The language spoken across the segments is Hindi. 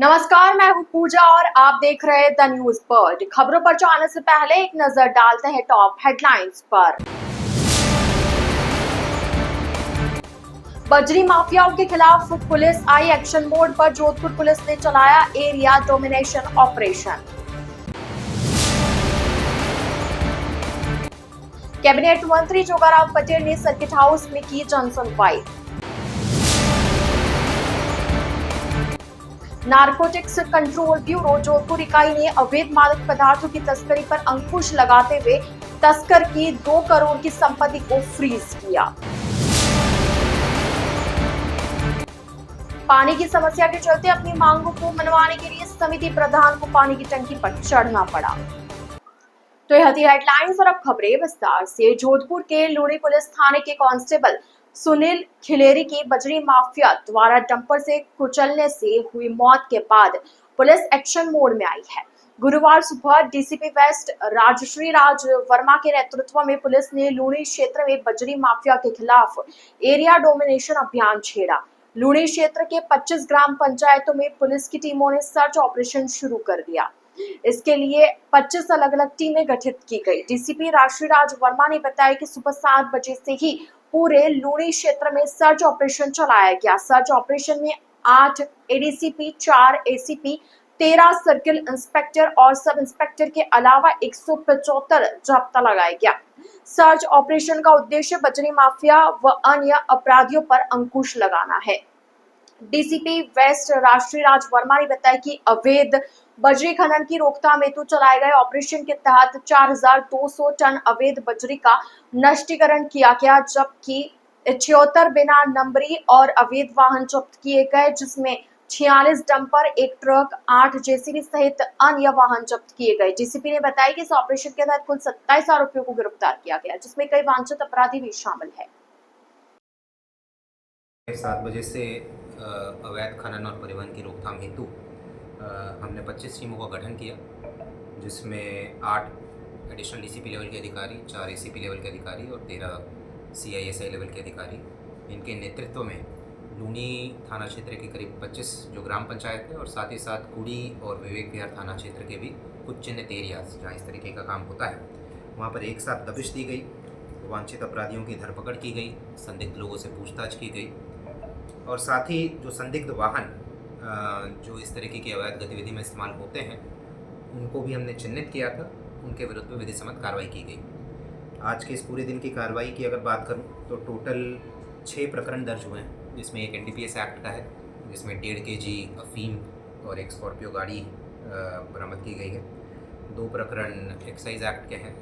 नमस्कार, मैं हूं पूजा और आप देख रहे हैं द न्यूज वर्ल्ड। खबरों पर जाने से पहले एक नजर डालते हैं टॉप हेडलाइंस पर। बजरी माफियाओं के खिलाफ पुलिस आई एक्शन मोड पर। जोधपुर पुलिस ने चलाया एरिया डोमिनेशन ऑपरेशन। कैबिनेट मंत्री जोगाराम पटेल ने सर्किट हाउस में की जनसुनवाई। नारकोटिक्स कंट्रोल ब्यूरो जोधपुर इकाई ने अवैध मादक पदार्थों की तस्करी पर अंकुश लगाते हुए तस्कर की 2 करोड़ की संपत्ति को फ्रीज किया। पानी की समस्या के चलते अपनी मांगों को मनवाने के लिए समिति प्रधान को पानी की टंकी पर चढ़ना पड़ा। तो यह थी हेडलाइंस और अब खबरें विस्तार से। जोधपुर के लूणी पुलिस थाने के कांस्टेबल सुनील खिलेरी की बजरी माफिया द्वारा डंपर से कुचलने से हुई मौत के बाद पुलिस एक्शन मोड में आई है। गुरुवार सुबह डीसीपी वेस्ट राजश्री राज वर्मा के नेतृत्व में पुलिस ने लूणी क्षेत्र में बजरी माफिया के खिलाफ एरिया डोमिनेशन अभियान छेड़ा। लूणी क्षेत्र के 25 ग्राम पंचायतों में पुलिस की टीमों ने सर्च ऑपरेशन शुरू कर दिया। इसके लिए 25 अलग अलग टीमें गठित की गई। डीसीपी राजश्री राज वर्मा ने बताया कि सुबह 7 बजे से ही पूरे लूणी क्षेत्र में सर्च ऑपरेशन चलाया गया। सर्च ऑपरेशन में 8 एडीसीपी, 4 एसीपी, 13 सर्किल इंस्पेक्टर और सब इंस्पेक्टर के अलावा 175 जाब्ता लगाया गया। सर्च ऑपरेशन का उद्देश्य बजरी माफिया व अन्य अपराधियों पर अंकुश लगाना है। डीसीपी वेस्ट राजश्री राज वर्मा ने बताया कि अवैध बजरी खनन की रोकथाम हेतु चलाए गए ऑपरेशन के तहत 4200 टन अवैध बजरी का नष्टीकरण किया गया, जबकि 76 बिना नंबरी और अवैध वाहन जब्त किए गए, जिसमें 46 डंपर, एक ट्रक, 8 जेसीबी सहित अन्य वाहन जब्त किए गए। डीसीपी ने बताया कि इस ऑपरेशन के तहत कुल 27 आरोपियों को गिरफ्तार किया गया, जिसमें कई वांछित अपराधी भी शामिल है। 7 बजे से अवैध खनन और परिवहन की रोकथाम हेतु हमने 25 टीमों का गठन किया, जिसमें 8 एडिशनल डीसीपी लेवल के अधिकारी, 4 एसीपी लेवल के अधिकारी और 13 सीआईएसआई लेवल के अधिकारी। इनके नेतृत्व में लूणी थाना क्षेत्र के करीब 25 जो ग्राम पंचायत है और साथ ही साथ कुड़ी और विवेक विहार थाना क्षेत्र के भी कुछ चिन्हित एरियाज जहाँ इस तरीके का काम होता है, वहाँ पर एक साथ दबिश दी गई, वांछित अपराधियों की धरपकड़ की गई, संदिग्ध लोगों से पूछताछ की गई और साथ ही जो संदिग्ध वाहन जो इस तरीके की अवैध गतिविधि में इस्तेमाल होते हैं उनको भी हमने चिन्हित किया था। उनके विरुद्ध में विधि सम्मत कार्रवाई की गई। आज के इस पूरे दिन की कार्रवाई की अगर बात करूं तो टोटल 6 प्रकरण दर्ज हुए हैं, जिसमें एक एनडीपीएस एक्ट का है, जिसमें 1.5 केजी अफीम और एक स्कॉर्पियो गाड़ी बरामद की गई है। 2 प्रकरण एक्साइज एक्ट के हैं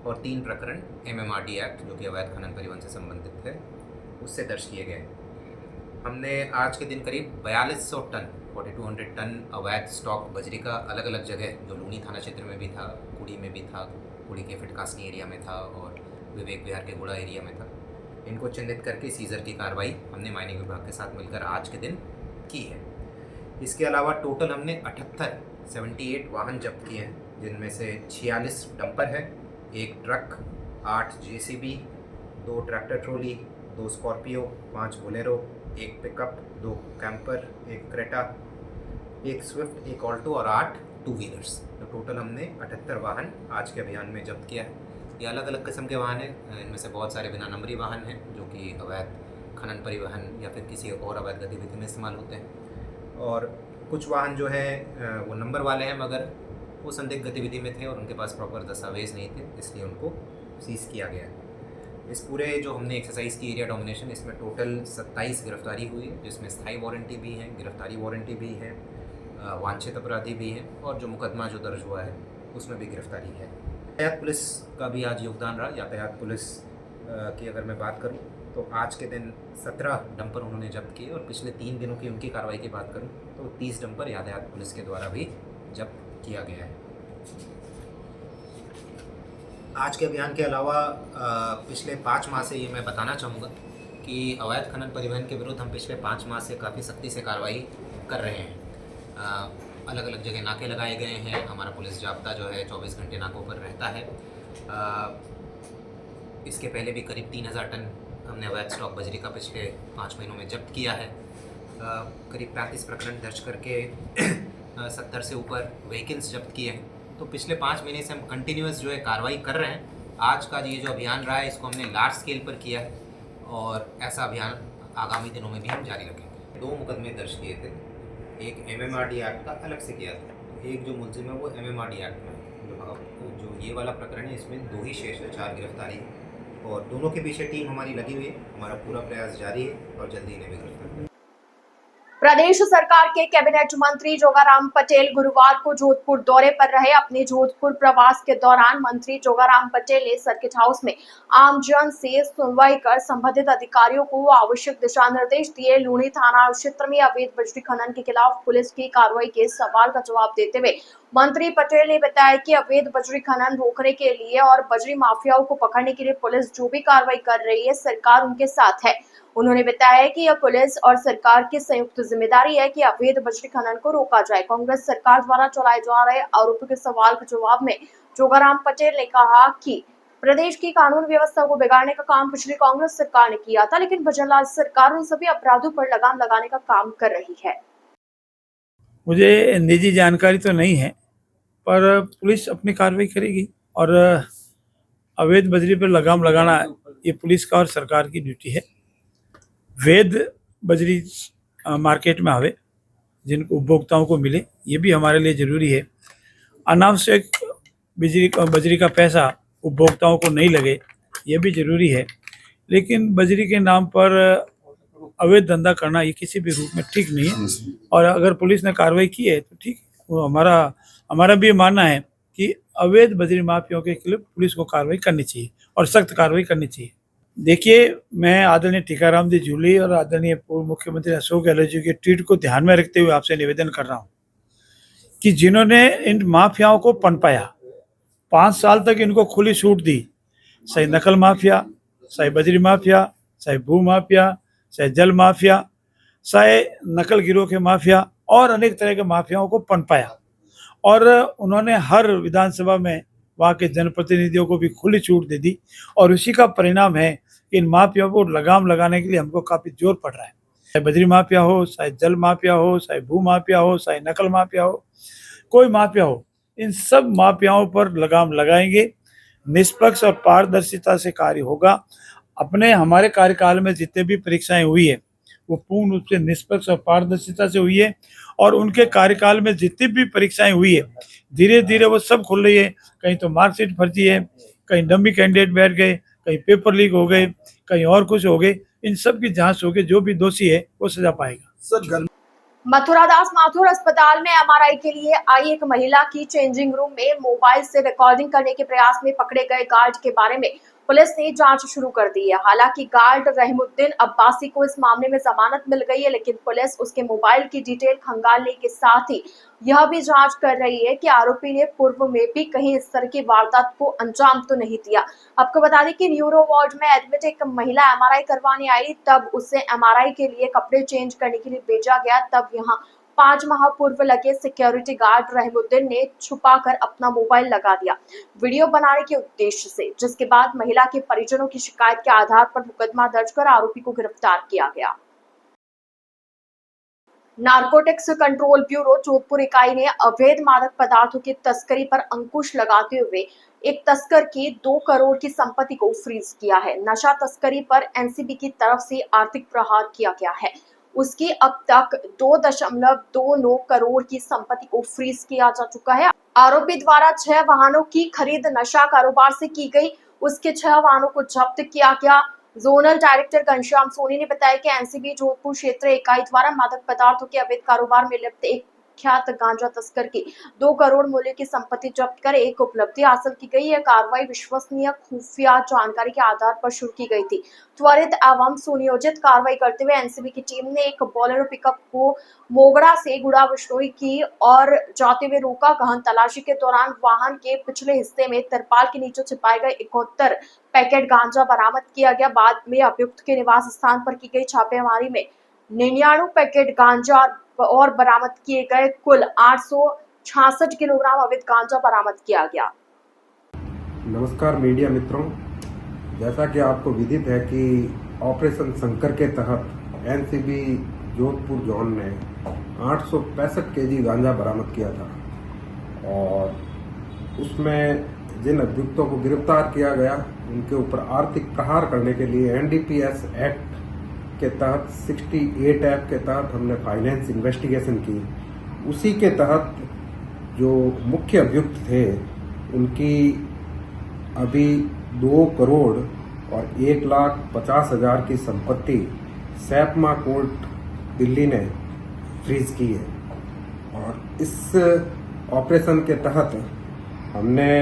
और 3 प्रकरण एमएमआरडी एक्ट जो कि अवैध खनन परिवहन से संबंधित है उससे दर्ज किए गए। हमने आज के दिन करीब 4200 टन 4200 टन अवैध स्टॉक बजरी का अलग अलग जगह, जो लूणी थाना क्षेत्र में भी था, कुड़ी में भी था, कुड़ी के फिटकासनी एरिया में था और विवेक विहार के गुड़ा एरिया में था, इनको चिन्हित करके सीजर की कार्रवाई हमने माइनिंग विभाग के साथ मिलकर आज के दिन की है। इसके अलावा टोटल हमने 78 वाहन जब्त किए हैं, जिनमें से 46 डंपर है, 1 truck, 8 JCB, 2 tractor trolley, 2 Scorpio, 5 Bolero, 1 pickup, 2 camper, 1 Creta, 1 Swift, 1 Alto और 8 टू व्हीलर्स। तो टोटल हमने 78 वाहन आज के अभियान में जब्त किया है। ये अलग अलग किस्म के वाहन हैं। इनमें से बहुत सारे बिना नंबरी वाहन हैं जो कि अवैध खनन परिवहन या फिर किसी और अवैध गतिविधि में इस्तेमाल होते हैं, और कुछ वाहन जो है वो नंबर वाले हैं मगर वो संदिग्ध गतिविधि में थे और उनके पास प्रॉपर दस्तावेज नहीं थे, इसलिए उनको सीज किया गया है। इस पूरे जो हमने एक्सरसाइज की एरिया डोमिनेशन, इसमें टोटल 27 गिरफ्तारी हुई है, जिसमें स्थायी वारंटी भी है, गिरफ्तारी वारंटी भी है, वांछित अपराधी भी हैं और जो मुकदमा जो दर्ज हुआ है उसमें भी गिरफ्तारी है। यातायात पुलिस का भी आज योगदान रहा। यातायात पुलिस की अगर मैं बात करूं तो आज के दिन 17 डंपर उन्होंने जब्त किए और पिछले 3 दिनों की उनकी कार्रवाई की बात करूं तो 30 डंपर यातायात पुलिस के द्वारा भी जब्त किया गया है। आज के अभियान के अलावा पिछले 5 माह से ये मैं बताना चाहूँगा कि अवैध खनन परिवहन के विरुद्ध हम पिछले 5 माह से काफ़ी सख्ती से कार्रवाई कर रहे हैं। अलग अलग जगह नाके लगाए गए हैं। हमारा पुलिस जाब्ता जो है 24 घंटे नाकों पर रहता है। इसके पहले भी करीब 3000 टन हमने अवैध स्टॉक बजरी का पिछले 5 महीनों में जब्त किया है। करीब 35 प्रकरण दर्ज करके 70 से ऊपर व्हीकल्स जब्त किए हैं। तो पिछले 5 महीने से हम कंटिन्यूस जो है कार्रवाई कर रहे हैं। आज का ये जो अभियान रहा है इसको हमने लार्ज स्केल पर किया है और ऐसा अभियान आगामी दिनों में भी हम जारी रखेंगे। 2 मुकदमे दर्ज किए थे, एक MMRD एक्ट का अलग से किया था, एक जो मुलजिम है वो MMRD एक्ट में है। जो ये वाला प्रकरण है इसमें 2 ही शेष है, 4 गिरफ्तारी है और दोनों के पीछे टीम हमारी लगी हुई है। हमारा पूरा प्रयास जारी है और जल्दी इन्हें भी गिरफ्तार करेंगे। प्रदेश सरकार के कैबिनेट मंत्री जोगाराम पटेल गुरुवार को जोधपुर दौरे पर रहे। अपने जोधपुर प्रवास के दौरान मंत्री जोगाराम पटेल ने सर्किट हाउस में आमजन से सुनवाई कर संबंधित अधिकारियों को आवश्यक दिशा निर्देश दिए। लूणी थाना क्षेत्र में अवैध बजरी खनन के खिलाफ पुलिस की कार्रवाई के सवाल का जवाब देते हुए मंत्री पटेल ने बताया कि अवैध बजरी खनन रोकने के लिए और बजरी माफियाओं को पकड़ने के लिए पुलिस जो भी कार्रवाई कर रही है सरकार उनके साथ है। उन्होंने बताया कि यह पुलिस और सरकार की संयुक्त जिम्मेदारी है कि अवैध बजरी खनन को रोका जाए। कांग्रेस सरकार द्वारा चलाए जा रहे आरोपों के सवाल के जवाब में जोगाराम पटेल ने कहा कि प्रदेश की कानून व्यवस्था को बिगाड़ने का काम पिछली कांग्रेस सरकार ने किया था, लेकिन भजनलाल सरकार उन सभी अपराधों पर लगाम लगाने का काम कर रही है। मुझे निजी जानकारी तो नहीं है, पर पुलिस अपनी कार्रवाई करेगी और अवैध बजरी पर लगाम लगाना ये पुलिस का और सरकार की ड्यूटी है। वैध बजरी मार्केट में आवे, जिनको उपभोक्ताओं को मिले, ये भी हमारे लिए ज़रूरी है। अनावश्यक बजरी का पैसा उपभोक्ताओं को नहीं लगे, ये भी ज़रूरी है। लेकिन बजरी के नाम पर अवैध धंधा करना ये किसी भी रूप में ठीक नहीं है और अगर पुलिस ने कार्रवाई की है तो ठीक। वो हमारा भी मानना है कि अवैध बजरी माफियाओं के खिलाफ पुलिस को कार्रवाई करनी चाहिए और सख्त कार्रवाई करनी चाहिए। देखिए, मैं आदरणीय टीकाराम जी जूली और आदरणीय पूर्व मुख्यमंत्री अशोक गहलोत जी के ट्वीट को ध्यान में रखते हुए आपसे निवेदन कर रहा हूँ कि जिन्होंने इन माफियाओं को पनपाया, 5 साल तक इनको खुली छूट दी, चाहे नकल माफिया, चाहे बजरी माफिया, चाहे भू माफिया, चाहे जल माफिया, चाहे नकल गिरोह के माफिया और अनेक तरह के माफियाओं को पनपाया और उन्होंने हर विधानसभा में वहाँ के जनप्रतिनिधियों को भी खुली छूट दे दी और उसी का परिणाम है कि इन माफियाओं को लगाम लगाने के लिए हमको काफ़ी जोर पड़ रहा है। चाहे बजरी माफिया हो, चाहे जल माफिया हो, चाहे भू माफिया हो, चाहे नकल माफिया हो, कोई माफिया हो, इन सब माफियाओं पर लगाम लगाएंगे। निष्पक्ष और पारदर्शिता से कार्य होगा। हमारे कार्यकाल में जितने भी परीक्षाएं हुई है वो पूर्ण रूप से निष्पक्ष और पारदर्शिता से हुई है और उनके कार्यकाल में जितनी भी परीक्षाएं हुई है धीरे धीरे वो सब खुल रही है। कहीं तो मार्कशीट फर्जी है, कहीं डम्मी कैंडिडेट बैठ गए, कहीं पेपर लीक हो गए, कहीं और कुछ हो गए। इन सब की जांच होगी, जो भी दोषी है वो सजा पाएगा। सर, मथुरादास माथुर अस्पताल में MRI के लिए आई एक महिला की चेंजिंग रूम में मोबाइल से रिकॉर्डिंग करने के प्रयास में पकड़े गए गार्ड के बारे में पुलिस ने जांच शुरू कर दी है। हालांकि गार्ड रहमुद्दीन अब्बासी को इस मामले में जमानत मिल गई है, लेकिन पुलिस उसके मोबाइल की डिटेल खंगालने के साथ ही यह भी जांच कर रही है कि आरोपी ने पूर्व में भी कहीं इस तरह की वारदात को अंजाम तो नहीं दिया। आपको बता दें कि न्यूरो वार्ड में एडमिट एक महिला MRI करवाने आई, तब उसे MRI के लिए कपड़े चेंज करने के लिए भेजा गया। तब यहाँ 5 माह पूर्व लगे सिक्योरिटी गार्ड रहमुद्दीन ने छुपाकर अपना मोबाइल लगा दिया वीडियो बनाने के उद्देश्य से, जिसके बाद महिला के परिजनों की शिकायत के आधार पर मुकदमा दर्ज कर आरोपी को गिरफ्तार किया गया। नारकोटिक्स कंट्रोल ब्यूरो जोधपुर इकाई ने अवैध मादक पदार्थों की तस्करी पर अंकुश लगाते हुए एक तस्कर की 2 करोड़ की संपत्ति को फ्रीज किया है। नशा तस्करी पर NCB की तरफ से आर्थिक प्रहार किया गया है। उसकी अब तक 2.29 करोड़ की संपत्ति को फ्रीज किया जा चुका है। आरोपी द्वारा 6 वाहनों की खरीद नशा कारोबार से की गई। उसके 6 वाहनों को जब्त किया गया। जोनल डायरेक्टर घनश्याम सोनी ने बताया कि NCB जोधपुर क्षेत्र इकाई द्वारा मादक पदार्थों के अवैध कारोबार में लिप्त एक ख्यात गांजा तस्कर की 2 करोड़ मूल्य की संपत्ति जब्त कर एक उपलब्धि हासिल की गई। यह कार्रवाई विश्वसनीय खुफिया जानकारी के आधार पर शुरू की गई थी। त्वरित एवं सुनियोजित कार्रवाई करते हुए NCB की टीम ने एक बोलेरो पिकअप को मोगड़ा से गुड़ा बिश्नोई की और जाते हुए रोका। गहन तलाशी के दौरान वाहन के पिछले हिस्से में तिरपाल के नीचे छिपाए गए 71 पैकेट गांजा बरामद किया गया। बाद में अभियुक्त के निवास स्थान पर की गई छापेमारी में 99 पैकेट गांजा और बरामद किए गए कुल 866 किलोग्राम अवैध गांजा बरामद किया गया। नमस्कार मीडिया मित्रों, जैसा कि आपको विदित है कि ऑपरेशन शंकर के तहत NCB जोधपुर जोन ने 865 केजी गांजा बरामद किया था और उसमें जिन अभियुक्तों को गिरफ्तार किया गया उनके ऊपर आर्थिक प्रहार करने के लिए एनडीपीएस एक्ट के तहत 68 एक्ट के तहत हमने फाइनेंस इन्वेस्टिगेशन की। उसी के तहत जो मुख्य अभियुक्त थे उनकी अभी 2 करोड़ और 1,50,000 की संपत्ति सैपमा कोर्ट दिल्ली ने फ्रीज की है। और इस ऑपरेशन के तहत हमने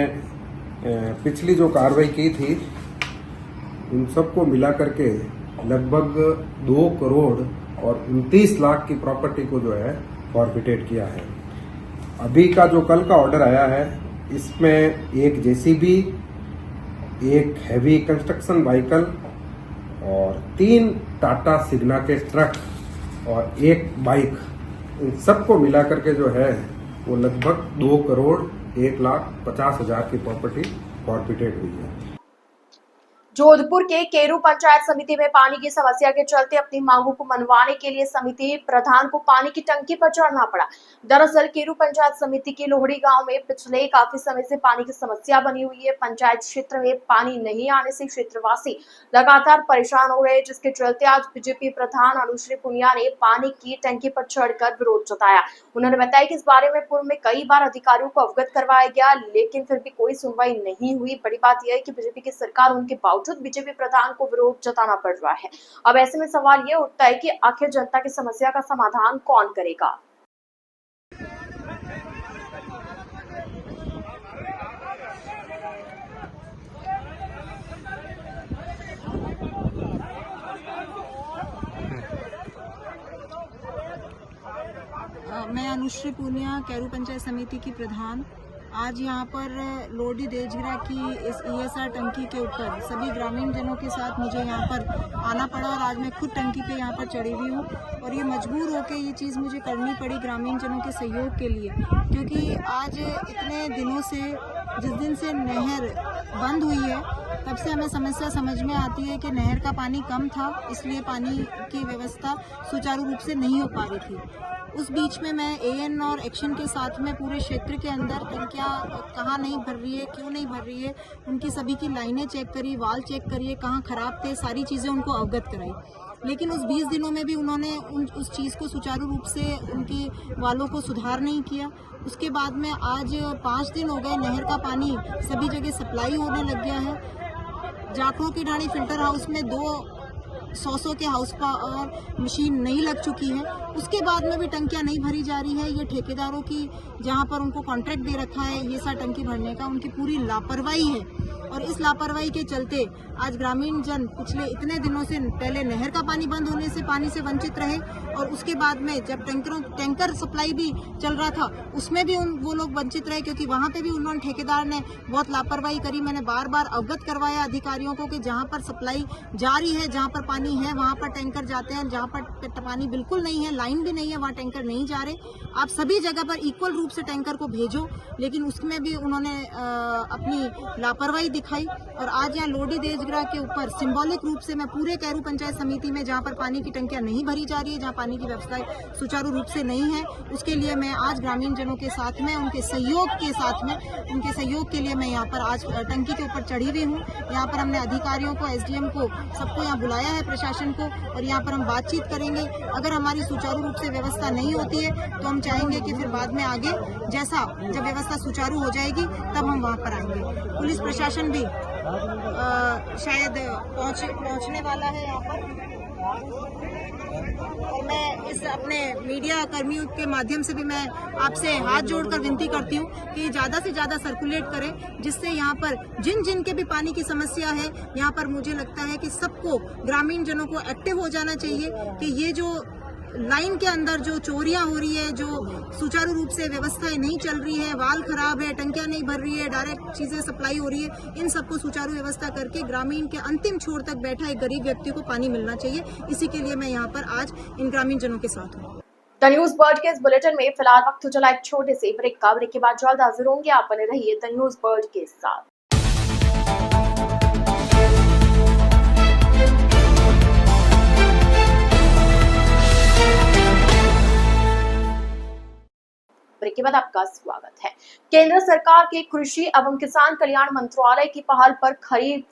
पिछली जो कार्रवाई की थी उन सबको मिला करके लगभग 2 करोड़ और 29 लाख की प्रॉपर्टी को जो है फॉरफिटेड किया है। अभी का जो कल का ऑर्डर आया है इसमें एक जेसीबी, एक हैवी कंस्ट्रक्शन व्हीकल और 3 टाटा सिग्ना के ट्रक और एक बाइक, इन सबको मिला करके जो है वो लगभग 2 करोड़ 1,50,000 की प्रॉपर्टी फॉरफिटेड हुई है। जोधपुर के केरू पंचायत समिति में पानी की समस्या के चलते अपनी मांगों को मनवाने के लिए समिति प्रधान को पानी की टंकी पर चढ़ना पड़ा। दरअसल केरू पंचायत समिति के लोहड़ी गांव में पिछले काफी समय से पानी की समस्या बनी हुई है। पंचायत क्षेत्र में पानी नहीं आने से क्षेत्रवासी लगातार परेशान हो रहे हैं, जिसके चलते आज बीजेपी प्रधान अनुश्री पुनिया ने पानी की टंकी पर चढ़कर विरोध जताया। उन्होंने बताया कि इस बारे में पूर्व में कई बार अधिकारियों को अवगत करवाया गया, लेकिन फिर भी कोई सुनवाई नहीं हुई। बड़ी बात यह है कि बीजेपी की सरकार उनके बीजेपी प्रधान को विरोध जताना पड़ रहा है। अब ऐसे में सवाल ये उठता है कि आखिर जनता की समस्या का समाधान कौन करेगा। मैं अनुश्री पूनिया, केरू पंचायत समिति की प्रधान, आज यहाँ पर लोडी देजगरा की इस ESR टंकी के ऊपर सभी ग्रामीण जनों के साथ मुझे यहाँ पर आना पड़ा और आज मैं खुद टंकी पे यहाँ पर चढ़ी हुई हूँ। और ये मजबूर होकर ये चीज़ मुझे करनी पड़ी ग्रामीण जनों के सहयोग के लिए, क्योंकि आज इतने दिनों से, जिस दिन से नहर बंद हुई है तब से हमें समस्या समझ में आती है कि नहर का पानी कम था, इसलिए पानी की व्यवस्था सुचारू रूप से नहीं हो पा रही थी। उस बीच में मैं AN और एक्शन के साथ में पूरे क्षेत्र के अंदर टंकियाँ कहाँ नहीं भर रही है, क्यों नहीं भर रही है, उनकी सभी की लाइनें चेक करी, वाल चेक करिए, कहाँ खराब थे, सारी चीज़ें उनको अवगत कराई। लेकिन उस 20 दिनों में भी उन्होंने उस चीज़ को सुचारू रूप से उनकी वालों को सुधार नहीं किया। उसके बाद में आज 5 दिन हो गए, नहर का पानी सभी जगह सप्लाई होने लग गया है। जाखड़ों की ढाणी फिल्टर हाउस में 200 के हाउस पावर मशीन नहीं लग चुकी है। उसके बाद में भी टंकियां नहीं भरी जा रही है। ये ठेकेदारों की, जहां पर उनको कॉन्ट्रैक्ट दे रखा है ये सा टंकी भरने का, उनकी पूरी लापरवाही है। और इस लापरवाही के चलते आज ग्रामीण जन पिछले इतने दिनों से पहले नहर का पानी बंद होने से पानी से वंचित रहे, और उसके बाद में जब टैंकर सप्लाई भी चल रहा था उसमें भी वो लोग वंचित रहे, क्योंकि वहां पे भी उन्होंने, ठेकेदार ने बहुत लापरवाही करी। मैंने बार बार अवगत करवाया अधिकारियों को कि जहां पर सप्लाई जारी है, जहां पर पानी है वहां पर टैंकर जाते हैं, जहां पर पानी बिल्कुल नहीं है, लाइन भी नहीं है, वहां टैंकर नहीं जा रहे। आप सभी जगह पर इक्वल रूप से टैंकर को भेजो, लेकिन उसमें भी उन्होंने अपनी लापरवाही दिखाई। और आज यहाँ लोडी देजगरा के ऊपर सिंबॉलिक रूप से मैं पूरे केरू पंचायत समिति में, जहाँ पर पानी की टंकियाँ नहीं भरी जा रही है, जहाँ पानी की व्यवस्था सुचारू रूप से नहीं है, उसके लिए मैं आज ग्रामीण जनों के साथ में, उनके सहयोग के साथ में, उनके सहयोग के लिए मैं यहाँ पर आज टंकी के ऊपर चढ़ी हुई हूँ। यहाँ पर हमने अधिकारियों को, SDM को, सबको यहाँ बुलाया है, प्रशासन को, और यहाँ पर हम बातचीत करेंगे। अगर हमारी सुचारू रूप से व्यवस्था नहीं होती है तो हम चाहेंगे कि फिर बाद में आगे जैसा, जब व्यवस्था सुचारू हो जाएगी तब हम वहाँ पर आएंगे। पुलिस प्रशासन भी शायद पहुँचने वाला है यहाँ पर। और मैं इस अपने मीडिया कर्मियों के माध्यम से भी मैं आपसे हाथ जोड़कर विनती करती हूँ कि ज़्यादा से ज़्यादा सर्कुलेट करें, जिससे यहाँ पर जिन के भी पानी की समस्या है, यहाँ पर मुझे लगता है कि सबको, ग्रामीण जनों को एक्टिव हो जाना चाहिए कि ये जो लाइन के अंदर जो चोरियां हो रही है, जो सुचारू रूप से व्यवस्थाएं नहीं चल रही है, वाल खराब है, टंकियां नहीं भर रही है, डायरेक्ट चीजें सप्लाई हो रही है, इन सबको सुचारू व्यवस्था करके ग्रामीण के अंतिम छोर तक बैठा एक गरीब व्यक्ति को पानी मिलना चाहिए। इसी के लिए मैं यहाँ पर आज इन ग्रामीण जनों के साथ हूँ। द न्यूज वर्ल्ड के इस बुलेटिन में फिलहाल वक्त हो चला एक छोटे से ब्रेक का। ब्रेक के बाद जल्द हाजिर होंगे, आप बने रहिए द न्यूज वर्ल्ड के साथ। ब्रेक के बाद आपका स्वागत है। केंद्र सरकार के कृषि एवं किसान कल्याण मंत्रालय की पहल पर खरीफ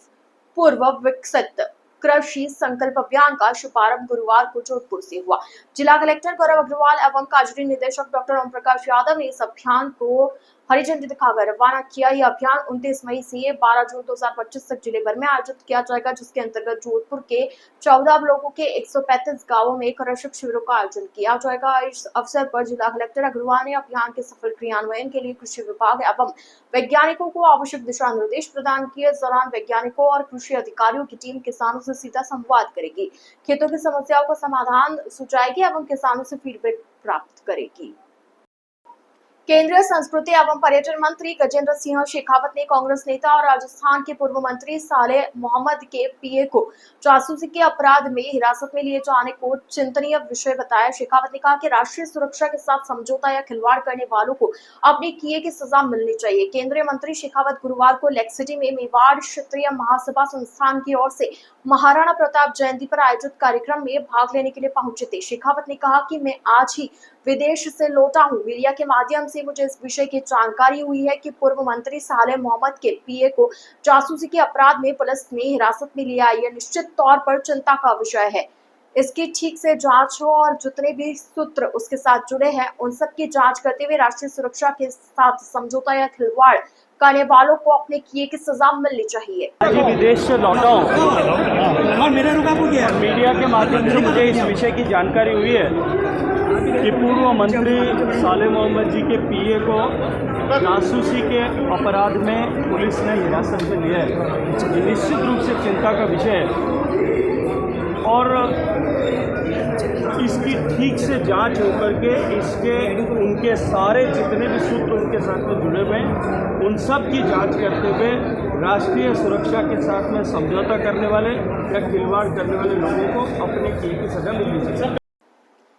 पूर्व विकसित कृषि संकल्प अभियान का शुभारंभ गुरुवार को जोधपुर से हुआ। जिला कलेक्टर गौरव अग्रवाल एवं काजरी निदेशक डॉक्टर ओम प्रकाश यादव ने इस अभियान को हरी झंडी दिखाकर रवाना किया। यह अभियान 29 मई से 12 जून 2025 तक जिले भर में आयोजित किया जाएगा, जिसके अंतर्गत जोधपुर के 14 ब्लॉकों के 135 गांवों में कृषि शिविरों का आयोजन किया जाएगा। इस अवसर पर जिला कलेक्टर अग्रवाल ने अभियान के सफल क्रियान्वयन के लिए कृषि विभाग एवं वैज्ञानिकों को आवश्यक दिशा निर्देश प्रदान किए। इस दौरान वैज्ञानिकों और कृषि अधिकारियों की टीम किसानों से सीधा संवाद करेगी, खेतों की समस्याओं का समाधान सुझाएगी एवं किसानों से फीडबैक प्राप्त करेगी। केंद्रीय संस्कृति एवं पर्यटन मंत्री गजेंद्र सिंह शेखावत ने कांग्रेस नेता और राजस्थान के पूर्व मंत्री सालेह मोहम्मद के पीए को जासूसी के अपराध में हिरासत में लिए जाने को चिंतनीय विषय बताया। शेखावत ने कहा कि राष्ट्रीय सुरक्षा के साथ समझौता या खिलवाड़ करने वालों को अपने किए की सजा मिलनी चाहिए। केंद्रीय मंत्री शेखावत गुरुवार को लेक सिटी में मेवाड़ क्षेत्रीय महासभा संस्थान की ओर से महाराणा प्रताप जयंती पर आयोजित कार्यक्रम में भाग लेने के लिए पहुंचे थे। शेखावत ने कहा कि मैं आज ही विदेश से लौटा हूं। मीडिया के माध्यम से मुझे इस विषय की जानकारी हुई है कि पूर्व मंत्री सालेह मोहम्मद के पीए को जासूसी के अपराध में पुलिस ने हिरासत में लिया। यह निश्चित तौर पर चिंता का विषय है। इसकी ठीक से जांच हो और जितने भी सूत्र उसके साथ जुड़े हैं उन सब की जांच करते हुए राष्ट्रीय सुरक्षा के साथ समझौता या खिलवाड़ करने वालों को अपने किए की सजा मिलनी चाहिए। अभी विदेश से लौटा हूँ। मीडिया के माध्यम से मुझे इस विषय की जानकारी हुई है कि पूर्व मंत्री सालेह मोहम्मद जी के पीए को जासूसी के अपराध में पुलिस ने हिरासत में लिया है। ये निश्चित रूप से चिंता का विषय है और इसकी ठीक से जांच होकर के उनके सारे जितने भी सूत्र उनके साथ में जुड़े हुए हैं उन सब की जांच करते हुए राष्ट्रीय सुरक्षा के साथ में समझौता करने वाले या खिलवाड़ करने वाले लोगों को अपने किए की सजा मिलनी चाहिए।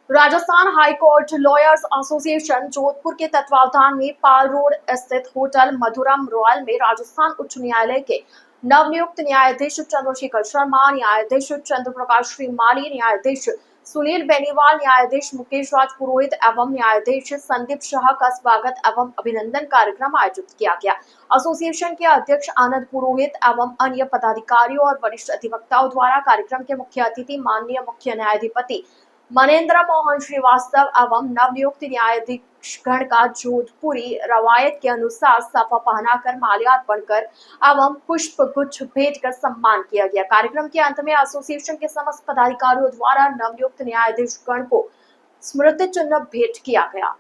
Rajasthan high court lawyers association Jodhpur के तत्वावधान में पाल रोड स्थित होटल मधुरम रॉयल में राजस्थान उच्च न्यायालय के नवनियुक्त न्यायाधीश चंद्रशेखर शर्मा, न्यायाधीश चंद्र प्रकाश श्रीमाली, न्यायाधीश सुनील बेनीवाल, न्यायाधीश मुकेश राज पुरोहित एवं न्यायाधीश संदीप शाह का स्वागत एवं अभिनंदन कार्यक्रम आयोजित किया गया। एसोसिएशन के अध्यक्ष आनंद पुरोहित एवं अन्य पदाधिकारियों और वरिष्ठ अधिवक्ताओं द्वारा कार्यक्रम के मुख्य अतिथि माननीय मुख्य न्यायाधिपति मनेन्द्र मोहन श्रीवास्तव एवं नवनियुक्त न्यायाधीशगण का जोधपुरी रवायत के अनुसार साफा पहनाकर माल्यार्पण कर एवं पुष्प गुच्छ भेंट कर सम्मान किया गया। कार्यक्रम के अंत में एसोसिएशन के समस्त पदाधिकारियों द्वारा नवनियुक्त न्यायाधीशगण को स्मृति चिन्ह भेंट किया गया।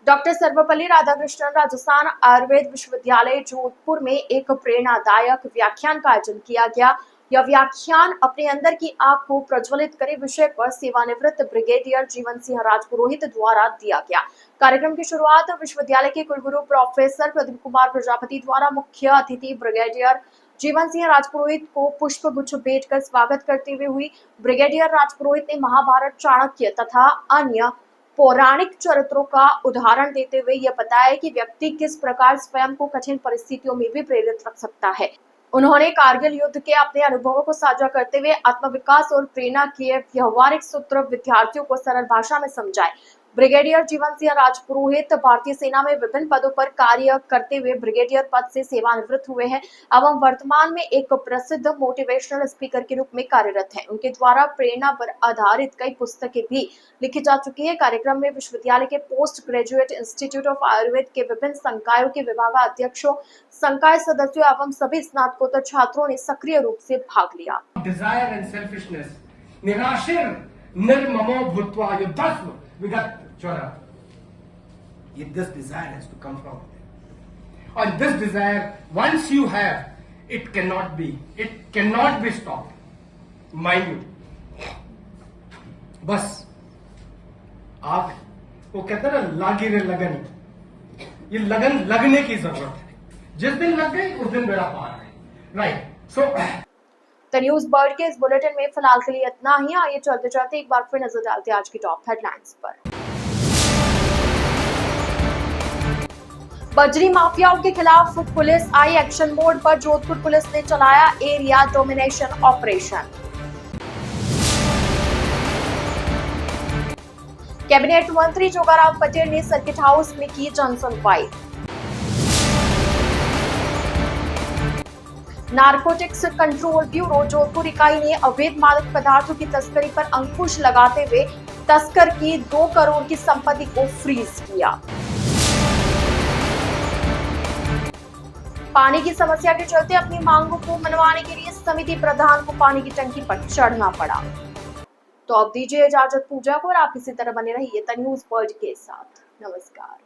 डॉक्टर सर्वपल्ली राधाकृष्णन राजस्थान आयुर्वेद विश्वविद्यालय जोधपुर में एक प्रेरणादायक व्याख्यान का आयोजन किया गया। यह व्याख्यान अपने अंदर की आग को प्रज्वलित करे विषय पर सेवानिवृत्त ब्रिगेडियर जीवन सिंह राजपुरोहित द्वारा दिया गया। कार्यक्रम की शुरुआत विश्वविद्यालय के कुलगुरु प्रोफेसर प्रदीप कुमार प्रजापति द्वारा मुख्य अतिथि ब्रिगेडियर जीवन सिंह राजपुरोहित को पुष्प गुच्छ भेंट कर स्वागत करते हुए हुई। ब्रिगेडियर राजपुरोहित ने महाभारत, चाणक्य तथा अन्य पौराणिक चरित्रों का उदाहरण देते हुए यह बताया कि व्यक्ति किस प्रकार स्वयं को कठिन परिस्थितियों में भी प्रेरित रख सकता है। उन्होंने कारगिल युद्ध के अपने अनुभवों को साझा करते हुए आत्मविकास और प्रेरणा के व्यवहारिक सूत्र विद्यार्थियों को सरल भाषा में समझाए। ब्रिगेडियर जीवन सिंह राजपुरोहित भारतीय सेना में विभिन्न पदों पर कार्य करते हुए ब्रिगेडियर पद से सेवानिवृत्त हुए हैं एवं वर्तमान में एक प्रसिद्ध मोटिवेशनल स्पीकर के रूप में कार्यरत हैं। उनके द्वारा प्रेरणा पर आधारित कई पुस्तकें भी लिखी जा चुकी है। कार्यक्रम में विश्वविद्यालय के post graduate institute of Ayurveda के विभिन्न संकायों के विभागाध्यक्षों, संकाय सदस्यों एवं सभी स्नातकोत्तर छात्रों ने सक्रिय रूप से भाग लिया। डिजायर एंड सेल्फिशनेस निराशिर निर्ममो भूत्वा युद्धस्व विगत चोरा। This desire has to come from within. And this desire, once you have, it cannot be stopped. Mind you, बस आप वो कहते हैं ना, लागी रे लगन, ये लगन लगने की जरूरत है। जिस दिन लग गई उस दिन बेड़ा पार है। Right, so the news bird के इस बुलेटिन में फिलहाल के लिए इतना ही। आइए चलते चलते एक बार फिर नजर डालते हैं आज की टॉप हेडलाइंस पर। बजरी माफियाओं के खिलाफ पुलिस आई एक्शन मोड पर। जोधपुर पुलिस ने चलाया एरिया डोमिनेशन ऑपरेशन। कैबिनेट मंत्री जोगाराम पटेल ने सर्किट हाउस में की जनसुनवाई। नारकोटिक्स कंट्रोल ब्यूरो जोधपुर इकाई ने अवैध मादक पदार्थों की तस्करी पर अंकुश लगाते हुए तस्कर की 2 करोड़ की संपत्ति को फ्रीज किया। पानी की समस्या के चलते अपनी मांगों को मनवाने के लिए समिति प्रधान को पानी की टंकी पर चढ़ना पड़ा। तो अब दीजिए इजाजत पूजा को और आप इसी तरह बने रहिए द न्यूज़ वर्ल्ड के साथ। नमस्कार।